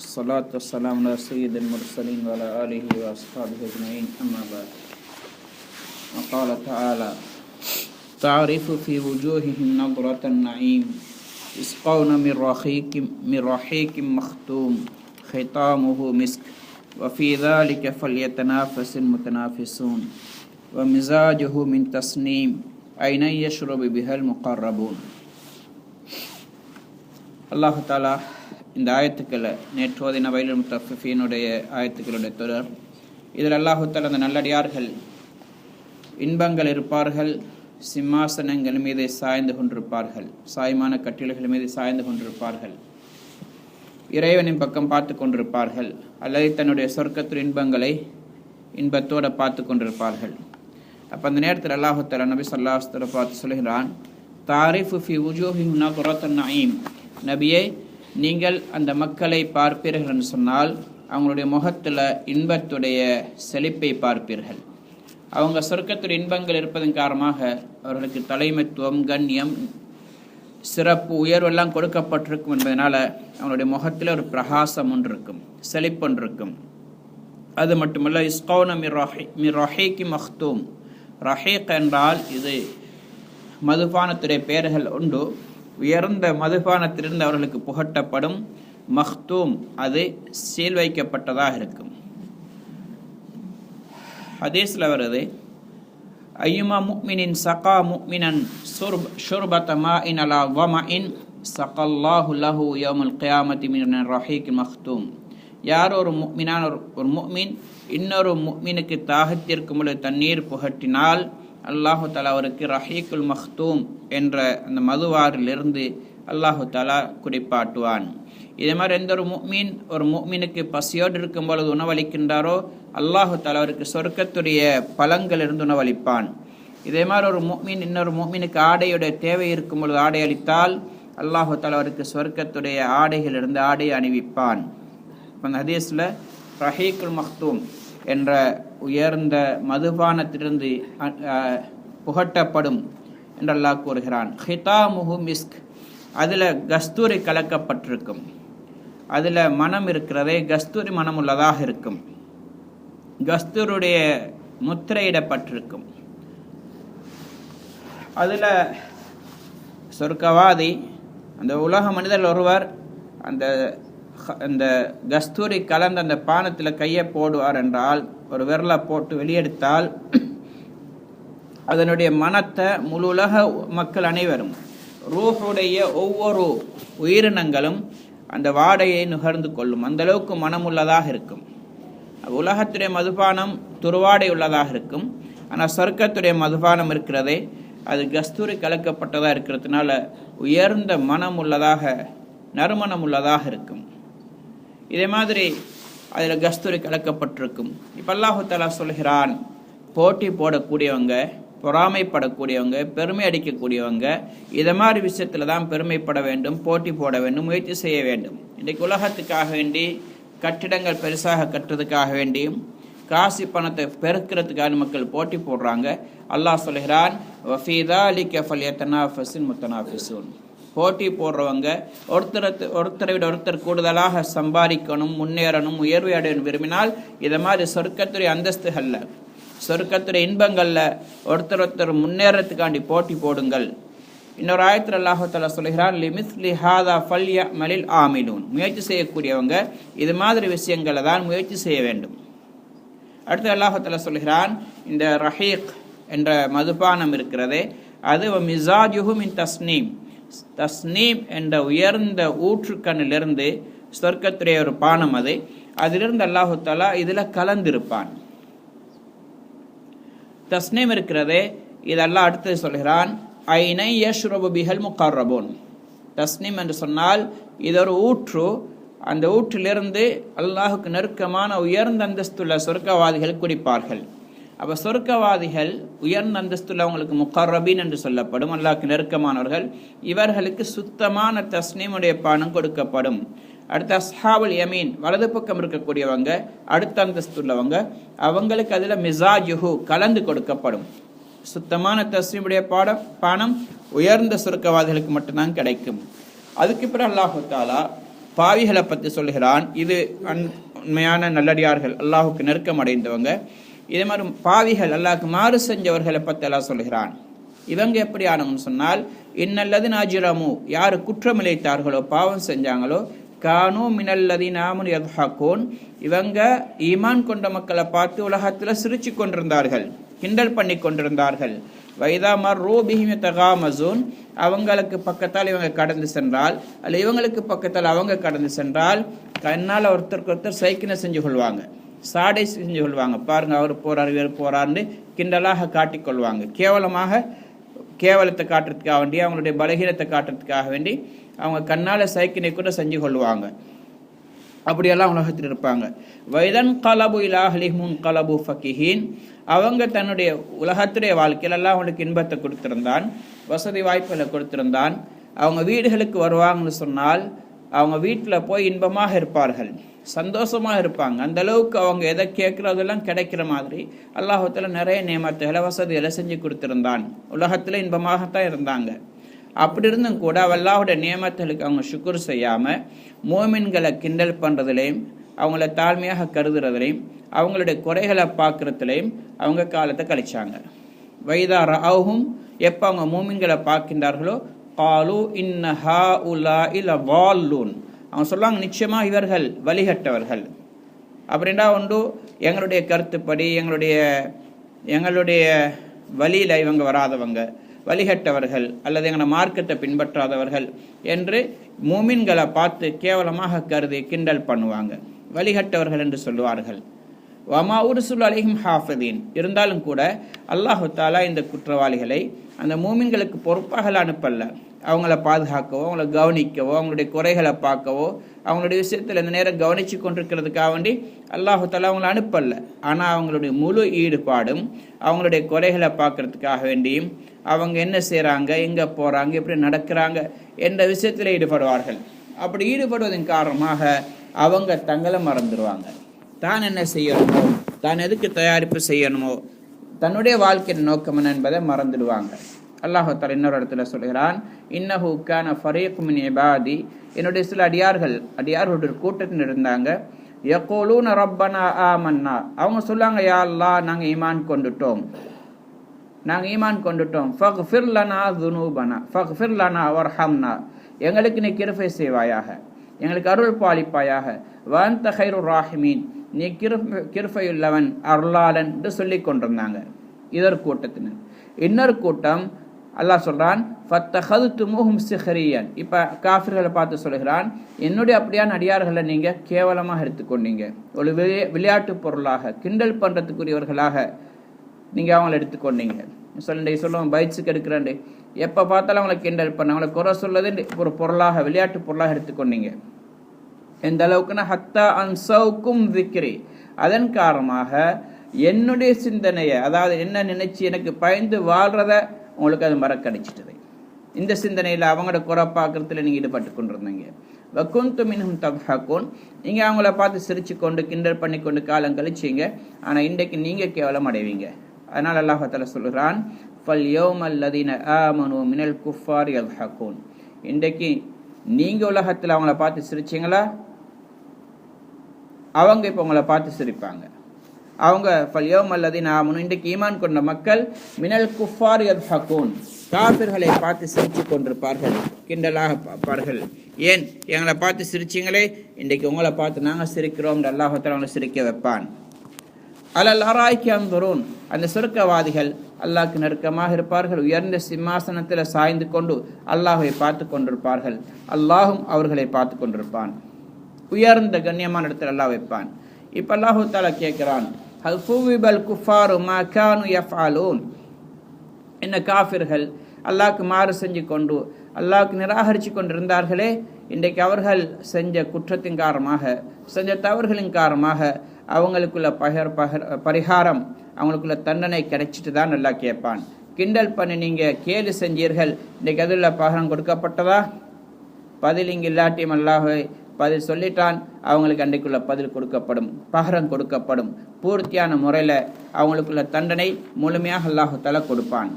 الصلاة والسلام على سيد المرسلين وعلى آله وأصحابه أجمعين أما بعد وقال تعالى تعرف في وجوههم نضرة النعيم يسقون من رحيق مختوم ختامه مسك وفي ذلك فليتنافس المتنافسون ومزاجه من تسنيم عينا يشرب بها المقربون. அல்லாஹ் தஆலா இந்த ஆயத்துக்களை நேற்றோதின வயலுல் முத்தஃபிஃபீனுடைய ஆயத்துக்களுடைய தொடர். இதில் அல்லாஹ் தஆலா அந்த நல்லடியார்கள் இன்பங்கள் இருப்பார்கள், சிம்மாசனங்கள் மீது சாய்ந்து கொண்டிருப்பார்கள், சாய்மான கட்டில்கள் மீது சாய்ந்து கொண்டிருப்பார்கள், இறைவனின் பக்கம் பார்த்து கொண்டிருப்பார்கள், அல்லது தன்னுடைய சொர்க்கத்தின் இன்பங்களை இன்பத்தோடு பார்த்து கொண்டிருப்பார்கள். அப்போ அந்த நேரத்தில் அல்லாஹ் தஆலா நபி ஸல்லல்லாஹு அலைஹி வஸல்லம் பார்த்து சொல்கிறான், தாரிஃபு ஃபி வுஜூஹிஹிம் நதுரத்துன் நஈம். நபியே, நீங்கள் அந்த மக்களை பார்ப்பீர்கள் என்று சொன்னால் அவங்களுடைய முகத்தில் இன்பத்துடைய செழிப்பை பார்ப்பீர்கள். அவங்க சொர்க்கத்துடைய இன்பங்கள் இருப்பதன் காரணமாக அவர்களுக்கு தலைமைத்துவம், கண்ணியம், சிறப்பு, உயர்வெல்லாம் கொடுக்கப்பட்டிருக்கும் என்பதனால அவங்களுடைய முகத்தில் ஒரு பிரகாசம் ஒன்று இருக்கும், செழிப்பு ஒன்று இருக்கும். அது மட்டுமல்ல, இஸ்கௌன மிர் ரஹீகி மக்தூம். ரஹீக் என்றால் இது மதுபானத்துடைய பெயர்கள் உண்டு. உயர்ந்த மதுபானத்திலிருந்து அவர்களுக்கு புகட்டப்படும். மக்தூம் அது சீல் வைக்கப்பட்டதாக இருக்கும். ஹதீஸ்ல வருது, ஐயுமா முக்மினின் சகா முக்மினன் ஷுர்பத மாஇன் அலா வமஇன் சகல்லாஹு லஹு யௌமுல் கியாமத்தி மின் ரஹீக் மக்தூம். யார் ஒரு முக்மினான ஒரு முக்மின் இன்னொரு முக்மினுக்கு தாகத்திற்கும் பொழுது தண்ணீர் புகட்டினால் அல்லாஹு தஆலா அவருக்கு ரஹீக்குல் மக்தூம் என்ற அந்த மதுவாரிலிருந்து அல்லாஹு தஆலா குடிப்பாட்டுவான். இதே மாதிரி எந்த ஒரு முக்மினுக்கு பசியோடு இருக்கும் பொழுது உணவளிக்கின்றாரோ அல்லாஹு தஆலா அவருக்கு சொர்க்கத்துடைய பழங்களிலிருந்து உணவளிப்பான். இதே மாதிரி ஒரு முக்மின் இன்னொரு முக்மினுக்கு ஆடையுடைய தேவை இருக்கும் பொழுது ஆடை அளித்தால் அல்லாஹு தஆலா அவருக்கு சொர்க்கத்துடைய ஆடைகளிலிருந்து ஆடையை அணிவிப்பான். அந்த ஹதீஸில் ரஹீக்குல் மக்தூம் என்ற உயர்ந்த மதுபானத்திலிருந்து புகட்டப்படும் என்று அல்லாஹ் கூறுகிறான். ஹிதாமுஹு மிஸ்க். அதில் கஸ்தூரி கலக்கப்பட்டிருக்கும். அதில் மனம் இருக்கிறதே கஸ்தூரி மனம் உள்ளதாக இருக்கும். கஸ்தூருடைய முத்திரையிடப்பட்டிருக்கும். அதில் சொர்க்கவாதி அந்த உலக மனிதர் ஒருவர் அந்த கஸ்தூரி கலந்த அந்த பானத்தில் கையை போடுவார் என்றால், ஒரு விரலை போட்டு வெளியெடுத்தால் அதனுடைய மனத்தை முழு உலக மக்கள் அனைவரும், ரூஹுடைய ஒவ்வொரு உயிரினங்களும் அந்த வாடையை நுகர்ந்து கொள்ளும். அந்த அளவுக்கு மனமுள்ளதாக இருக்கும். உலகத்துடைய மதுபானம் துருவாடை உள்ளதாக இருக்கும். ஆனால் சொர்க்கத்துடைய மதுபானம் இருக்கிறதே அது கஸ்தூரி கலக்கப்பட்டதாக இருக்கிறதுனால உயர்ந்த மனம் உள்ளதாக, நறுமணம் உள்ளதாக இருக்கும். இதே மாதிரி அதில் கஸ்தூரி கலக்கப்பட்டிருக்கும். இப்போ அல்லாஹு தஆலா சொல்கிறான், போட்டி போடக்கூடியவங்க, பொறாமைப்படக்கூடியவங்க, பெருமை அடிக்கக்கூடியவங்க இதை மாதிரி விஷயத்தில் தான் பெருமைப்பட வேண்டும், போட்டி போட வேண்டும், முயற்சி செய்ய வேண்டும். இன்றைக்கு உலகத்துக்காக வேண்டி கட்டிடங்கள் பெருசாக கட்டுறதுக்காக வேண்டியும் காசு பணத்தை பெருக்கிறதுக்காக மக்கள் போட்டி போடுறாங்க. அல்லாஹ் சொல்கிறான், வஃபீ ذَلِكَ فَلْيَتَنَافَسِ الْمُتَنَافِسُونَ. போட்டி போடுறவங்க ஒருத்தரை விட ஒருத்தர் கூடுதலாக சம்பாதிக்கணும், முன்னேறணும், உயர்வை அடையணும் விரும்பினால் இதை மாதிரி சொர்க்கத்துடைய அந்தஸ்துகள்ல, சொர்க்கத்துடைய இன்பங்கள்ல ஒருத்தர் முன்னேறத்துக்காண்டி போட்டி போடுங்கள். இன்னொரு ஆயத்தில் அல்லாஹ் தஆலா சொல்கிறான், லிமிஸ்லி ஹாதா ஃபல்யஅமலில் ஆமிலூன். முயற்சி செய்யக்கூடியவங்க இது மாதிரி விஷயங்களை தான் முயற்சி செய்ய வேண்டும். அடுத்து அல்லாஹ் தஆலா சொல்கிறான், இந்த ரஹீக் என்ற மதுபானம் இருக்கிறதே அது மிஸாஜுஹு மின் தஸ்னீம். தஸ்னீம் என்ற உயர்ந்த ஊற்றுக்கண்ணிலிருந்து சொர்க்கத்துடைய ஒரு பானம் அது, அதிலிருந்து அல்லாஹு தஆலா இதில் கலந்திருப்பான். தஸ்னீம் இருக்கிறதே இதெல்லாம் அடுத்து சொல்கிறான், ஐனை யஷ்ரபு பிஹல் முகர்ரபூன். தஸ்னீம் என்று சொன்னால் இது ஒரு ஊற்று. அந்த ஊற்றிலிருந்து அல்லாஹுக்கு நெருக்கமான உயர்ந்த அந்தஸ்துள்ள சொர்க்கவாதிகள் குடிப்பார்கள். அப்போ சொர்க்கவாதிகள் உயர்ந்த அந்தஸ்துள்ள அவங்களுக்கு முகர்ரபீன் என்று சொல்லப்படும், அல்லாஹ்க்கு நெருக்கமானவர்கள். இவர்களுக்கு சுத்தமான தஸ்னீமுடைய பானம் கொடுக்கப்படும். அடுத்த அஸ்ஹாபுல் யமீன், வலது பக்கம் இருக்கக்கூடியவங்க, அடுத்த அந்தஸ்துள்ளவங்க, அவங்களுக்கு அதில் மிஸாஜுஹு கலந்து கொடுக்கப்படும். சுத்தமான தஸ்னீமுடைய பானம் உயர்ந்த சொர்க்கவாதிகளுக்கு மட்டும்தான் கிடைக்கும். அதுக்கு பிறகு அல்லாஹு தஆலா பாவிகளை பற்றி சொல்கிறான். இது உண்மையான நல்லடியார்கள், அல்லாஹுக்கு நெருக்கம் அடைந்தவங்க. இதே மாதிரி பாவிகள், அல்லாஹ்க்கு மாறு செஞ்சவர்களை பற்றி எல்லாம் சொல்கிறான். இவங்க எப்படியானவங்கன்னு சொன்னால், இன்னல்லது நாஜிரமு, யார் குற்றம் இழைத்தார்களோ, பாவம் செஞ்சாங்களோ, கானு மினல்லதி நாமுன் யத்ஹகூன், இவங்க ஈமான் கொண்ட மக்களை பார்த்து உலகத்தில் சிரிச்சு கொண்டிருந்தார்கள், கிண்டல் பண்ணி கொண்டிருந்தார்கள். வைதா மர்ரூ பிஹிம் யதகாமஸூன், அவங்களுக்கு பக்கத்தால் இவங்க கடந்து சென்றால், அல்ல இவங்களுக்கு பக்கத்தால் அவங்க கடந்து சென்றால், கண்ணால் ஒருத்தருக்கு ஒருத்தர் சைக்கினை செஞ்சு கொள்வாங்க, சாடை செஞ்சு கொள்வாங்க. பாருங்க, அவர் போறார், இவர் போறார்னு கிண்டலாக காட்டிக்கொள்வாங்க. கேவலத்தை காட்டுறதுக்காக வேண்டி, அவங்களுடைய பலகீனத்தை காட்டுறதுக்காக வேண்டி அவங்க கண்ணால் சைக்கினை கூட செஞ்சு கொள்வாங்க. அப்படியெல்லாம் உலகத்தில் இருப்பாங்க. வைதன் கலபு இலாஹலிஹுன் கலபு ஃபகிஹீன், அவங்க தன்னுடைய உலகத்துடைய வாழ்க்கையிலெல்லாம் அவங்களுக்கு இன்பத்தை கொடுத்திருந்தான், வசதி வாய்ப்புகளை கொடுத்திருந்தான். அவங்க வீடுகளுக்கு வருவாங்கன்னு சொன்னால் அவங்க வீட்டில் போய் இன்பமாக இருப்பார்கள், சந்தோஷமாக இருப்பாங்க. அந்த அளவுக்கு அவங்க எதை கேட்குறதெல்லாம் கிடைக்கிற மாதிரி அல்லாஹுத்தால நிறைய நியமத்துகளை வசதிகளை செஞ்சு கொடுத்திருந்தான். உலகத்தில் இன்பமாகத்தான் இருந்தாங்க. அப்படி இருந்தும் கூட அல்லாஹுடைய நியமத்துகளுக்கு அவங்க சுக்குர் செய்யாமல் மோமின்களை கிண்டல் பண்ணுறதுலையும், அவங்கள தாழ்மையாக கருதுறதுலையும், அவங்களுடைய குறைகளை பார்க்குறதுலையும் அவங்க காலத்தை கழிச்சாங்க. வைதா ரஅஹும், எப்போ அவங்க மோமின்களை பார்க்கின்றார்களோ, காலு இன்ன ஹாஉலாஇ லதால்லூன், அவங்க சொல்லுவாங்க நிச்சயமாக இவர்கள் வழிகட்டவர்கள். அப்படின்னா ஒன்று எங்களுடைய கருத்துப்படி எங்களுடைய வழியில் இவங்க வராதவங்க, வழிகட்டவர்கள், அல்லது எங்களை மார்க்கத்தை பின்பற்றாதவர்கள் என்று மூமின்களை பார்த்து கேவலமாக கருதி கிண்டல் பண்ணுவாங்க, வழிகட்டவர்கள் என்று சொல்லுவார்கள். வமா உர்சுல் அலைஹிம் ஹாஃபிதீன், இருந்தாலும் கூட அல்லாஹு தாலா இந்த குற்றவாளிகளை அந்த மூமின்களுக்கு பொறுப்பாக அனுப்பல்ல. அவங்கள பாதுகாக்கவோ, அவங்கள கவனிக்கவோ, அவங்களுடைய குறைகளை பார்க்கவோ, அவங்களுடைய விஷயத்தில் இந்த நேரம் கவனித்து கொண்டிருக்கிறதுக்காக வேண்டி அல்லாஹு தாலா அவங்கள அனுப்பல்ல. ஆனால் அவங்களுடைய முழு ஈடுபாடும் அவங்களுடைய குறைகளை பார்க்கறதுக்காக வேண்டியும், அவங்க என்ன செய்கிறாங்க, எங்கே போகிறாங்க, எப்படி நடக்கிறாங்க என்ற விஷயத்தில் ஈடுபடுவார்கள். அப்படி ஈடுபடுவதன் காரணமாக அவங்க தங்களை மறந்துடுவாங்க. தான் என்ன செய்யணுமோ, தான் எதுக்கு தயாரிப்பு செய்யணுமோ, தன்னுடைய வாழ்க்கையின் நோக்கம் என்ன என்பதை மறந்துடுவாங்க. அல்லாஹ் தஆலா இன்னொரு இடத்துல சொல்கிறான், இன்னஹு கான ஃபரீக்கும் மின் இபாதி, என்னுடைய சில அடியார்களுடைய கூட்டத்தில் இருந்தாங்க. யகூலூன ரப்பனா ஆமன்னா, அவங்க சொல்லாங்க, யா அல்லாஹ் நாங்கள் ஈமான் கொண்டுட்டோம். ஃபக்ஃபிர் லனா ذுனூபனா ஃபக்ஃபிர் லனா வர்ஹம்னா, எங்களுக்கு நீ கிருபை செய்வாயாக, எங்களுக்கு அருள் பாலிப்பாயாக. வஅன்த கைருர் ராஹிமீன், நீ கிருபையுள்ளவன், அருளாளன் என்று சொல்லி கொண்டிருந்தாங்க. இதொரு கூட்டத்தினர். இன்னொரு கூட்டம் அல்லாஹ் சொல்றான், ஃபத்தஹதுதுமுஹும் சிஹ்ரியன், இப்போ காஃபிர்களை பார்த்து சொல்கிறான், என்னுடைய அப்படியான அடியார்களை நீங்கள் கேவலமாக எடுத்துக்கொண்டீங்க, ஒரு விளையாட்டு பொருளாக, கிண்டல் பண்ணுறதுக்குரியவர்களாக நீங்கள் அவங்கள எடுத்துக்கொண்டீங்க. சொல்லுவோம் பைட்ஸுக்கு எடுக்கிறேன்டே, எப்போ பார்த்தாலும் அவங்கள கிண்டல் பண்ண, அவங்கள குறை சொல்லது ஒரு பொருளாக, விளையாட்டு பொருளாக எடுத்துக்கொண்டீங்க. எந்த அளவுக்குன்னா ஹத்தா அன்சவுக்கும் விக்ரி, அதன் காரணமாக என்னுடைய சிந்தனையை, அதாவது என்ன நினைச்சு எனக்கு பயந்து வாழ்றத உங்களுக்கு அது மறக்கடிச்சிட்டது. இந்த சிந்தனையில் அவங்களோட குறை பார்க்கறதுல நீங்கள் ஈடுபட்டு கொண்டிருந்தீங்க. வக்குந்து மின்ஹும் தத்ஹகூன், நீங்கள் அவங்கள பார்த்து சிரிச்சு கொண்டு கிண்டல் பண்ணி கொண்டு காலம் கழிச்சிங்க. ஆனால் இன்றைக்கு நீங்கள் கேவலம் அடைவீங்க. அதனால் அல்லாஹ் தஆலா சொல்கிறான், ஃபல் யௌமல் லதீன ஆமனு மினல் குஃபார் யத்ஹகூன், இன்றைக்கு நீங்கள் உலகத்தில் அவங்கள பார்த்து சிரிச்சிங்களா, அவங்க இப்போ உங்களை பார்த்து சிரிப்பாங்க. அவங்க ஃபல் யௌமல் லதீன ஆமனு, இன்றைக்கு ஈமான் கொண்ட மக்கள் மினல் குஃபார் யத்ஹகூன், காஃபிர்களை பார்த்து சிரிச்சு கொண்டிருப்பார்கள், கிண்டலாக பார்ப்பார்கள். ஏன் எங்களை பார்த்து சிரிச்சிங்களே, இன்றைக்கு உங்களை பார்த்து நாங்கள் சிரிக்கிறோம், அல்லாஹ் தஆலா அவங்களை சிரிக்க வைப்பான். அலல் அராய்க்கு அன்துரூன், அந்த சொர்க்கவாதிகள் அல்லாஹ்க்கு நெருக்கமாக இருப்பார்கள், உயர்ந்த சிம்மாசனத்தில் சாய்ந்து கொண்டு அல்லாஹை பார்த்து கொண்டிருப்பார்கள், அல்லாஹும் அவர்களை பார்த்து கொண்டிருப்பான். உயர்ந்த கண்ணியமான இடத்தில் அல்லாஹ் வைப்பான். இப்போ அல்லாஹ் தஆலா கேட்கிறான், ஹல் ஃபுவிபல் குஃபாரு மா கானு யஃஅலூன், என்ன காஃபிர்கள் அல்லாஹ்க்கு மாறு செஞ்சு கொண்டு அல்லாஹ்க்கு நிராகரித்து கொண்டிருந்தார்களே, இன்றைக்கு அவர்கள் செஞ்ச குற்றத்தின் காரணமாக, செஞ்ச தவறுகளின் காரணமாக அவங்களுக்குள்ள பரிகாரம், அவங்களுக்குள்ள தண்டனை கிடைச்சிட்டு தான் நல்லா கேட்பான். கிண்டல் பண்ணி நீங்கள் கேலி செஞ்சீர்கள், இன்றைக்கு அதில் பகரம் கொடுக்கப்பட்டதா? பதில் இங்கு இல்லாட்டியும் அல்லாஹை பதில் சொல்லிட்டான், அவங்களுக்கு அன்றைக்குள்ள பதில் கொடுக்கப்படும், பகரம் கொடுக்கப்படும். பூர்த்தியான முறையில் அவங்களுக்குள்ள தண்டனை முழுமையாக அல்லாஹ் தஆலா கொடுப்பான்.